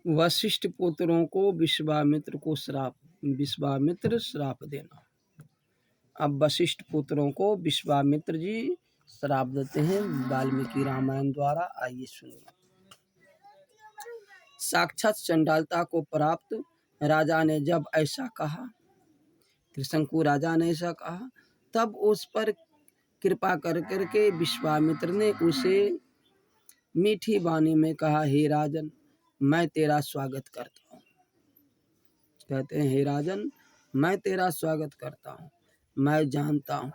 वशिष्ठ पुत्रों को विश्वामित्र श्राप देना। अब वशिष्ठ पुत्रों को विश्वामित्र जी श्राप देते हैं वाल्मीकि रामायण द्वारा। आइए सुनिए। साक्षात चंडालता को प्राप्त राजा ने जब ऐसा कहा, त्रिशंकु राजा ने ऐसा कहा, तब उस पर कृपा कर करके विश्वामित्र ने उसे मीठी वाणी में कहा, हे राजन, मैं तेरा स्वागत करता हूँ। कहते हैं, हे राजन, मैं तेरा स्वागत करता हूँ। मैं जानता हूँ,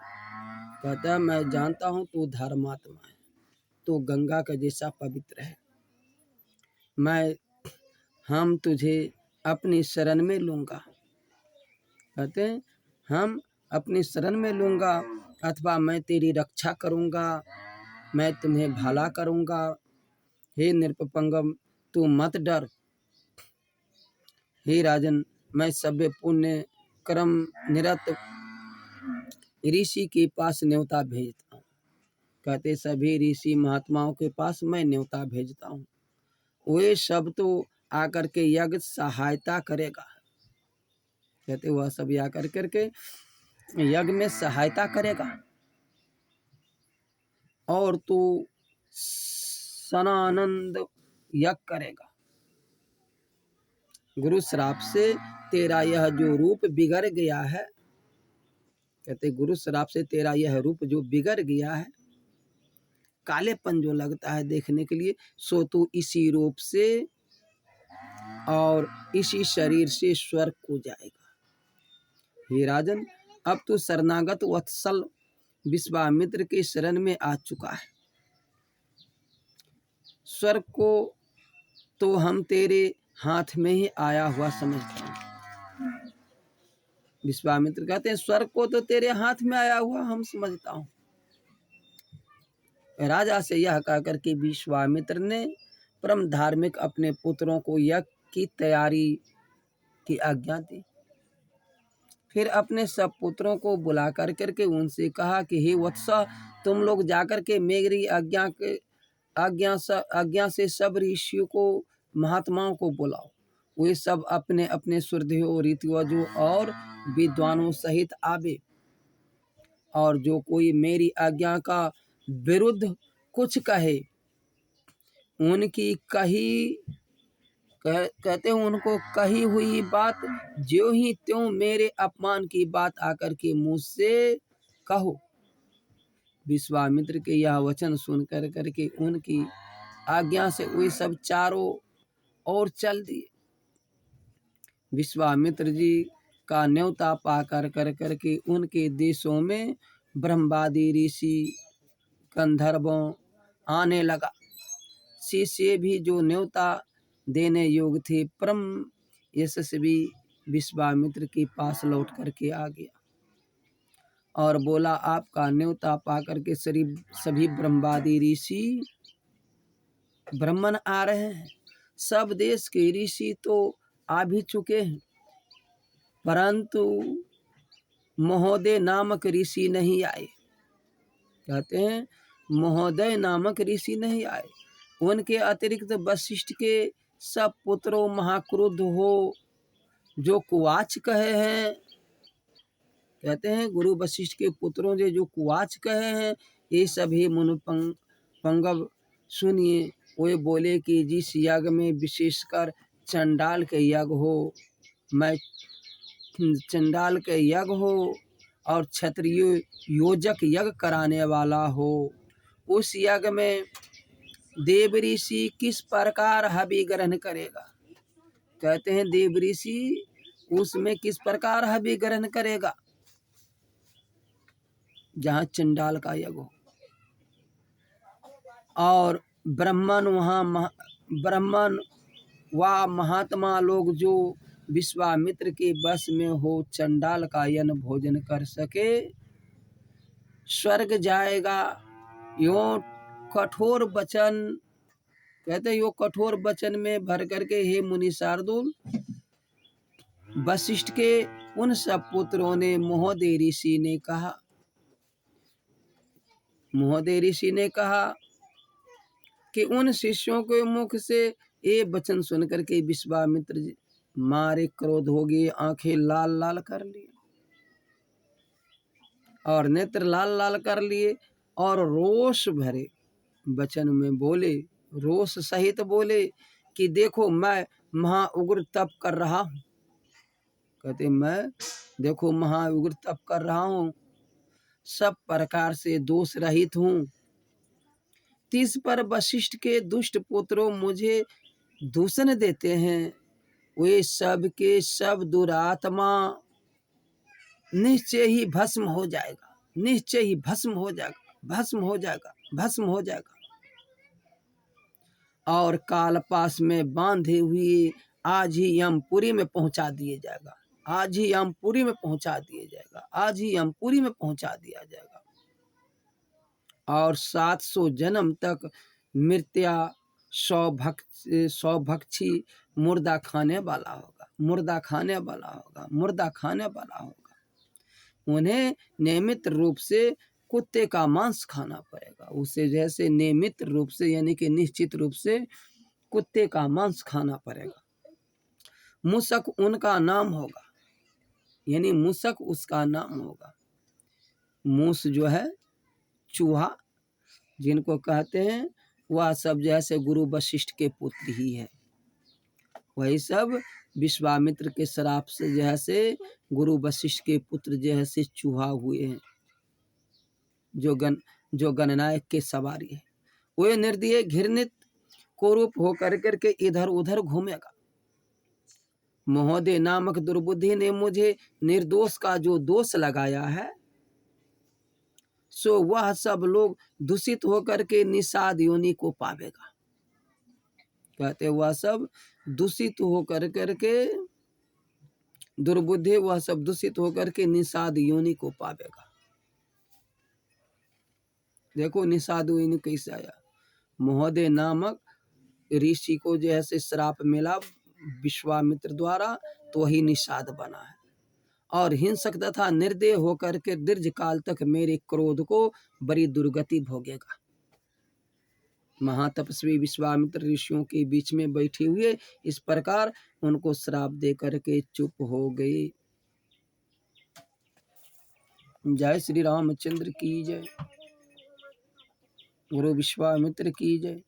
कहता है, मैं जानता हूँ तू धर्मात्मा है, तू गंगा का जैसा पवित्र है। हम तुझे अपनी शरण में लूँगा। कहते हैं, हम अपनी शरण में लूँगा, अथवा मैं तेरी रक्षा करूँगा, मैं तुम्हें भला करूँगा। हे नृपपंगम, तू मत डर। हे राजन, मैं सभ्य पुण्य कर्म निरत ऋषि के पास न्योता भेजता हूँ। कहते सभी ऋषि महात्माओं के पास मैं न्योता भेजता हूँ। वे सब तो आकर के यज्ञ सहायता करेगा। कहते वह सब आकर करके यज्ञ में सहायता करेगा और तू सनानंद यज्ञ करेगा। गुरु श्राप से तेरा यह जो रूप बिगड़ गया है, कहते गुरु श्राप से तेरा यह रूप जो बिगड़ गया है, कालेपन जो लगता है देखने के लिए, सो तू इसी रूप से और इसी शरीर से स्वर्ग को जाएगा। हे राजन, अब तू शरणागत वत्सल विश्वामित्र के शरण में आ चुका है। स्वर्ग को तो हम तेरे हाथ में ही आया हुआ समझते हैं। विश्वामित्र कहते हैं, स्वर्ग को तो तेरे हाथ में आया हुआ हम समझता हूँ। राजा से यह कहकर के विश्वामित्र ने परम धार्मिक अपने पुत्रों को यज्ञ की तैयारी की आज्ञा दी। फिर अपने सब पुत्रों को बुला कर करके उनसे कहा कि हे वत्स, तुम लोग जाकर के मेरी आज्ञा से सब ऋषियों को महात्माओं को बुलाओ। वे सब अपने अपने सुरदेहों ऋतुवजों और विद्वानों सहित आवे, और जो कोई मेरी आज्ञा का विरुद्ध कुछ कहे, उनकी कहते हैं उनको कही हुई बात ज्यों ही त्यों मेरे अपमान की बात आकर के मुँह से कहो। विश्वामित्र के यह वचन सुन कर करके उनकी आज्ञा से वे सब चारों ओर चल दिए। विश्वामित्र जी का न्योता पा कर करके उनके देशों में ब्रह्मादि ऋषि गंधर्वों आने लगा। शिष्य भी जो न्योता देने योग्य थे परम यशस्वी विश्वामित्र के पास लौट करके आ गया और बोला, आपका न्योता पा करके सभी ब्रह्मादि ऋषि ब्राह्मण आ रहे हैं। सब देश के ऋषि तो आ भी चुके हैं, परंतु महोदय नामक ऋषि नहीं आए। कहते हैं महोदय नामक ऋषि नहीं आए। उनके अतिरिक्त वशिष्ठ के सब पुत्रों महाक्रुद्ध हो जो कुवाच कहे हैं। कहते हैं गुरु वशिष्ठ के पुत्रों जो कुवाच कहे हैं, ये सभी मुनुपंगव सुनिए। वे बोले कि जिस यज्ञ में विशेषकर चंडाल के यज्ञ हो, मैं चंडाल के यज्ञ हो और क्षत्रिय योजक यज्ञ कराने वाला हो, उस यज्ञ में देव ऋषि किस प्रकार हवि ग्रहण करेगा। कहते हैं देव ऋषि उसमें किस प्रकार हवि ग्रहण करेगा, जहाँ चंडाल का यज्ञ हो। और ब्राह्मण व महात्मा लोग जो विश्वामित्र के वश में हो, चंडाल का यज्ञ भोजन कर सके, स्वर्ग जाएगा। यो कठोर वचन, कहते यो कठोर वचन में भर करके हे मुनि शार्दुल, वशिष्ठ के उन सब पुत्रों ने महोदय ऋषि ने कहा कि उन शिष्यों के मुख से ये वचन सुन करके विश्वामित्र जी मारे क्रोध हो गए, आंखें लाल लाल कर लिए और नेत्र लाल लाल कर लिए और रोष भरे वचन में बोले, रोष सहित बोले कि देखो मैं महा उग्र तप कर रहा हूँ। कहते मैं देखो महा उग्र तप कर रहा हूँ, सब प्रकार से दोष रहित हूँ। तीस पर वशिष्ठ के दुष्ट पुत्रों मुझे दूषण देते हैं, वे सब के सब दुरात्मा निश्चय ही भस्म हो जाएगा, निश्चय ही भस्म हो जाएगा, भस्म हो जाएगा, भस्म हो जाएगा। और काल पास में बांधे हुए आज ही यमपुरी में पहुंचा दिए जाएगा, आज ही यमपुरी में पहुंचा दिया जाएगा, आज ही यमपुरी में पहुंचा दिया जाएगा। और 700 जन्म तक मृत्या सौभक्षी मुर्दा खाने वाला होगा, मुर्दा खाने वाला होगा, मुर्दा खाने वाला होगा। उन्हें नियमित रूप से कुत्ते का मांस खाना पड़ेगा, उसे जैसे नियमित रूप से यानी कि निश्चित रूप से कुत्ते का मांस खाना पड़ेगा। मुसक उनका नाम होगा, यानी मुसक उसका नाम होगा। मूस जो है चूहा जिनको कहते हैं, वह सब जैसे गुरु वशिष्ठ के पुत्र ही है। वही सब विश्वामित्र के श्राप से जैसे गुरु वशिष्ठ के पुत्र जैसे चूहा हुए हैं, जो गणनायक के सवारी है। वे निर्दयी घृणित कुरूप होकर करके इधर उधर घूमेगा। महोदय नामक दुर्बुद्धि ने मुझे निर्दोष का जो दोष लगाया है, सो वह सब लोग दूषित होकर के निषाद योनि को पावेगा। कहते वह सब दूषित होकर करके दुर्बुद्धि, वह सब दूषित होकर के निषाद योनि को पावेगा। देखो निषाद योनि कैसे आया, महोदय नामक ऋषि को जैसे श्राप मिला विश्वामित्र द्वारा, तो वही निषाद बना है। और हिंसक तथा निर्दय होकर के दीर्घ काल तक मेरे क्रोध को बड़ी दुर्गति भोगेगा। महातपस्वी विश्वामित्र ऋषियों के बीच में बैठे हुए इस प्रकार उनको श्राप दे करके चुप हो गए। जय श्री रामचंद्र की जय, गुरु विश्वामित्र की जय।